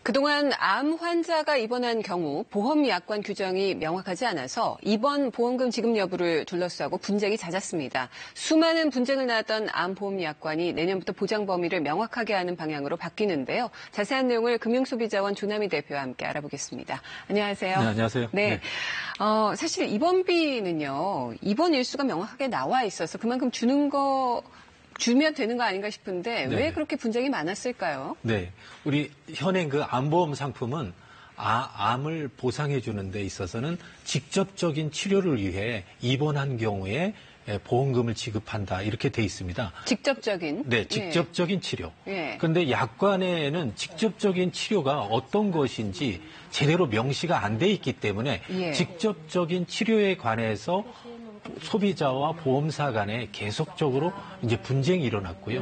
그동안 암 환자가 입원한 경우 보험 약관 규정이 명확하지 않아서 입원 보험금 지급 여부를 둘러싸고 분쟁이 잦았습니다. 수많은 분쟁을 낳았던 암 보험 약관이 내년부터 보장 범위를 명확하게 하는 방향으로 바뀌는데요. 자세한 내용을 금융소비자원 조남희 대표와 함께 알아보겠습니다. 안녕하세요. 네, 안녕하세요. 네. 사실 입원비는요. 입원 일수가 명확하게 나와 있어서 그만큼 주면 되는 거 아닌가 싶은데 왜 그렇게 분쟁이 많았을까요? 네. 우리 현행 그 암보험 상품은 암을 보상해 주는 데 있어서는 직접적인 치료를 위해 입원한 경우에 보험금을 지급한다 이렇게 돼 있습니다. 직접적인? 네, 직접적인 치료. 예. 그런데 약관에는 직접적인 치료가 어떤 것인지 제대로 명시가 안 돼 있기 때문에 직접적인 치료에 관해서 소비자와 보험사 간에 계속적으로 이제 분쟁이 일어났고요.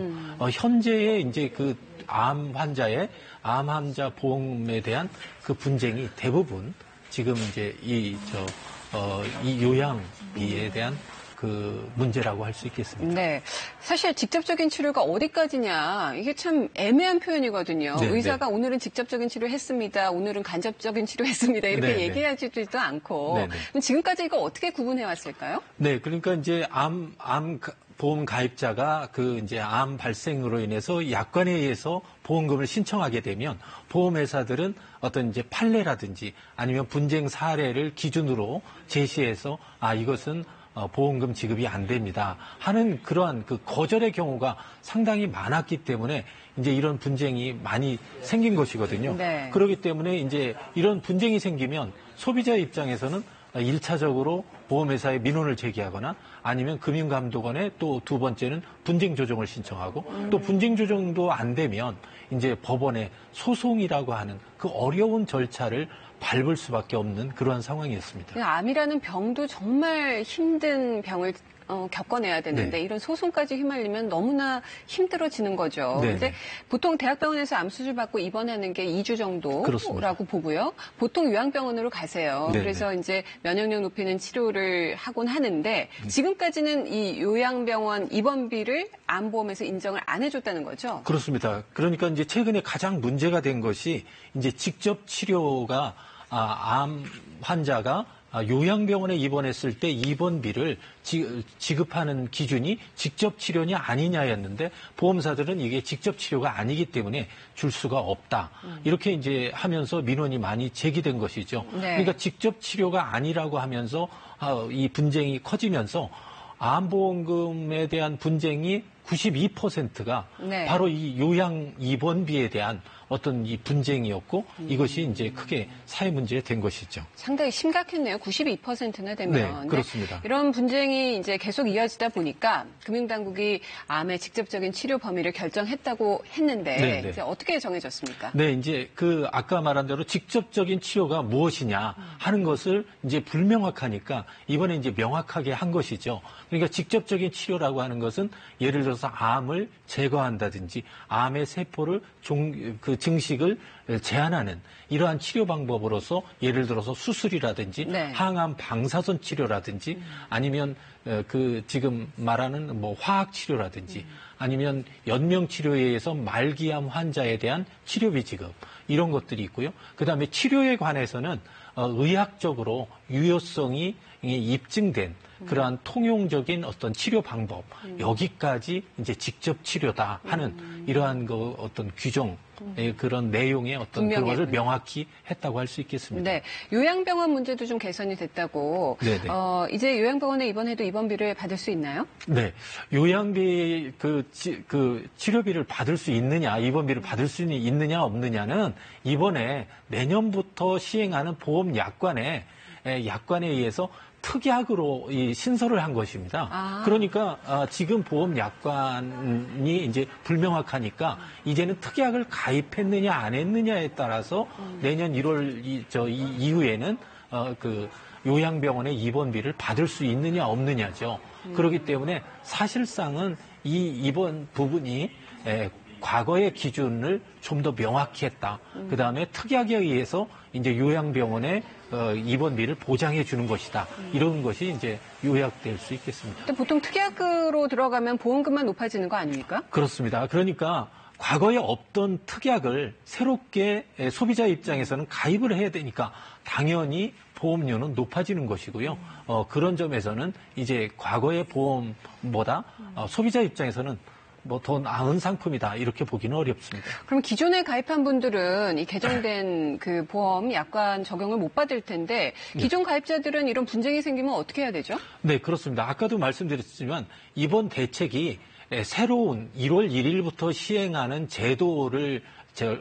현재의 이제 그 암 환자 보험에 대한 그 분쟁이 대부분 지금 이제 이 요양비에 대한 그 문제라고 할 수 있겠습니다. 네. 사실 직접적인 치료가 어디까지냐 이게 참 애매한 표현이거든요. 네, 의사가 오늘은 직접적인 치료했습니다. 오늘은 간접적인 치료했습니다. 이렇게 얘기하지도 않고 그럼 지금까지 이거 어떻게 구분해 왔을까요? 네, 그러니까 이제 암 보험 가입자가 그 이제 암 발생으로 인해서 약관에 의해서 보험금을 신청하게 되면 보험회사들은 어떤 이제 판례라든지 아니면 분쟁 사례를 기준으로 제시해서 이것은 보험금 지급이 안 됩니다 하는 그러한 그 거절의 경우가 상당히 많았기 때문에 이제 이런 분쟁이 많이 생긴 것이거든요. 네. 그렇기 때문에 이제 이런 분쟁이 생기면 소비자 입장에서는 1차적으로 보험회사에 민원을 제기하거나 아니면 금융감독원에 또 두 번째는 분쟁 조정을 신청하고 또 분쟁 조정도 안 되면 이제 법원에 소송이라고 하는 그 어려운 절차를 밟을 수밖에 없는 그러한 상황이었습니다. 암이라는 병도 정말 힘든 병을 겪어내야 되는데 이런 소송까지 휘말리면 너무나 힘들어지는 거죠. 근데 보통 대학병원에서 암 수술 받고 입원하는 게 2주 정도라고 그렇습니다. 보고요. 보통 요양병원으로 가세요. 그래서 이제 면역력 높이는 치료를 하곤 하는데 지금까지는 이 요양병원 입원비를 암보험에서 인정을 안 해줬다는 거죠. 그렇습니다. 그러니까 이제 최근에 가장 문제가 된 것이 이제 직접 치료가 암 환자가 요양병원에 입원했을 때 입원비를 지급하는 기준이 직접 치료냐 아니냐였는데 보험사들은 이게 직접 치료가 아니기 때문에 줄 수가 없다. 이렇게 이제 하면서 민원이 많이 제기된 것이죠. 그러니까 직접 치료가 아니라고 하면서 이 분쟁이 커지면서 암보험금에 대한 분쟁이 92%가 바로 이 요양 입원비에 대한 어떤 이 분쟁이었고 이것이 이제 크게 사회 문제가 된 것이죠. 상당히 심각했네요. 92%나 되면. 네, 그렇습니다. 이런 분쟁이 이제 계속 이어지다 보니까 금융당국이 암의 직접적인 치료 범위를 결정했다고 했는데 이제 어떻게 정해졌습니까? 네, 이제 그 아까 말한 대로 직접적인 치료가 무엇이냐 하는 것을 이제 불명확하니까 이번에 이제 명확하게 한 것이죠. 그러니까 직접적인 치료라고 하는 것은 예를 들어서 암을 제거한다든지 암의 세포를 증식을 제한하는 이러한 치료 방법으로서 예를 들어서 수술이라든지 항암 방사선 치료라든지 아니면 그 지금 말하는 뭐 화학 치료라든지 아니면 연명 치료에 의해서 말기암 환자에 대한 치료비 지급 이런 것들이 있고요. 그다음에 치료에 관해서는 의학적으로 유효성이 입증된 그러한 통용적인 어떤 치료 방법 여기까지 이제 직접 치료다 하는 이러한 그 어떤 규정 그런 내용의 어떤 그것을 명확히 했다고 할 수 있겠습니다. 네, 요양병원 문제도 좀 개선이 됐다고. 이제 요양병원에 입원해도 입원비를 받을 수 있나요? 네, 요양비 그 치료비를 받을 수 있느냐, 입원비를 받을 수 있느냐 없느냐는 이번에 내년부터 시행하는 보험 약관에 의해서 특약으로 이 신설을 한 것입니다. 그러니까 지금 보험 약관이 이제 불명확하니까 이제는 특약을 가입했느냐 안 했느냐에 따라서 내년 1월 이후에는 그 요양병원의 입원비를 받을 수 있느냐 없느냐죠. 그렇기 때문에 사실상은 이 입원 부분이 과거의 기준을 좀 더 명확히 했다. 그다음에 특약에 의해서 이제 요양병원의 입원비를 보장해 주는 것이다. 이런 것이 이제 요약될 수 있겠습니다. 근데 보통 특약으로 들어가면 보험금만 높아지는 거 아닙니까? 그렇습니다. 그러니까 과거에 없던 특약을 새롭게 소비자 입장에서는 가입을 해야 되니까 당연히 보험료는 높아지는 것이고요. 그런 점에서는 이제 과거의 보험보다 소비자 입장에서는 뭐 더 나은 상품이다 이렇게 보기는 어렵습니다. 그럼 기존에 가입한 분들은 이 개정된 그 보험 약관 적용을 못 받을 텐데 기존 가입자들은 이런 분쟁이 생기면 어떻게 해야 되죠? 네, 그렇습니다. 아까도 말씀드렸지만 이번 대책이 새로운 1월 1일부터 시행하는 제도를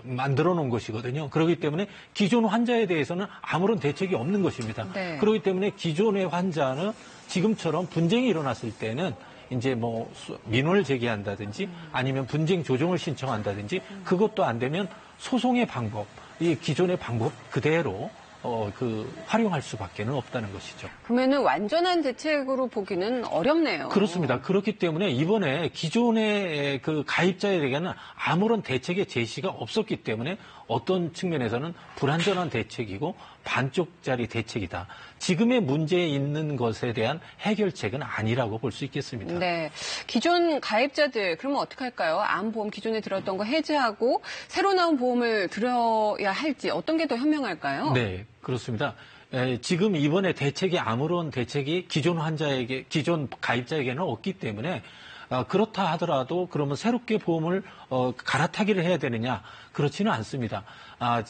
만들어 놓은 것이거든요. 그렇기 때문에 기존 환자에 대해서는 아무런 대책이 없는 것입니다. 네. 그렇기 때문에 기존의 환자는 지금처럼 분쟁이 일어났을 때는 이제 뭐 민원을 제기한다든지 아니면 분쟁 조정을 신청한다든지 그것도 안 되면 소송의 방법, 이 기존의 방법 그대로 활용할 수밖에는 없다는 것이죠. 그러면은 완전한 대책으로 보기는 어렵네요. 그렇습니다. 그렇기 때문에 이번에 기존의 그 가입자에게는 아무런 대책의 제시가 없었기 때문에 어떤 측면에서는 불완전한 대책이고 반쪽짜리 대책이다. 지금의 문제에 있는 것에 대한 해결책은 아니라고 볼 수 있겠습니다. 네. 기존 가입자들, 그러면 어떻게 할까요? 암보험 기존에 들었던 거 해지하고 새로 나온 보험을 들어야 할지 어떤 게 더 현명할까요? 네, 그렇습니다. 지금 이번에 대책이 아무런 대책이 기존 가입자에게는 없기 때문에 그렇다 하더라도 그러면 새롭게 보험을 갈아타기를 해야 되느냐? 그렇지는 않습니다.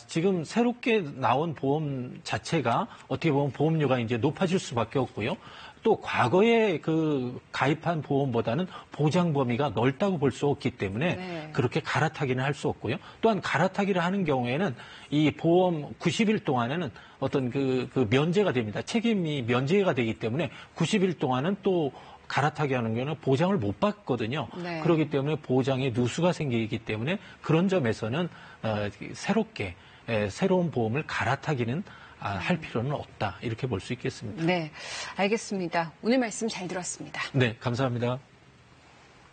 지금 새롭게 나온 보험 자체가 어떻게 보면 보험료가 이제 높아질 수밖에 없고요. 또 과거에 그 가입한 보험보다는 보장 범위가 넓다고 볼 수 없기 때문에 네. 그렇게 갈아타기는 할 수 없고요. 또한 갈아타기를 하는 경우에는 이 보험 90일 동안에는 어떤 그 면제가 됩니다. 책임이 면제가 되기 때문에 90일 동안은 또 갈아타기 하는 경우는 보장을 못 받거든요. 네. 그렇기 때문에 보장에 누수가 생기기 때문에 그런 점에서는 새롭게 새로운 보험을 갈아타기는 할 필요는 없다. 이렇게 볼 수 있겠습니다. 네, 알겠습니다. 오늘 말씀 잘 들었습니다. 네, 감사합니다.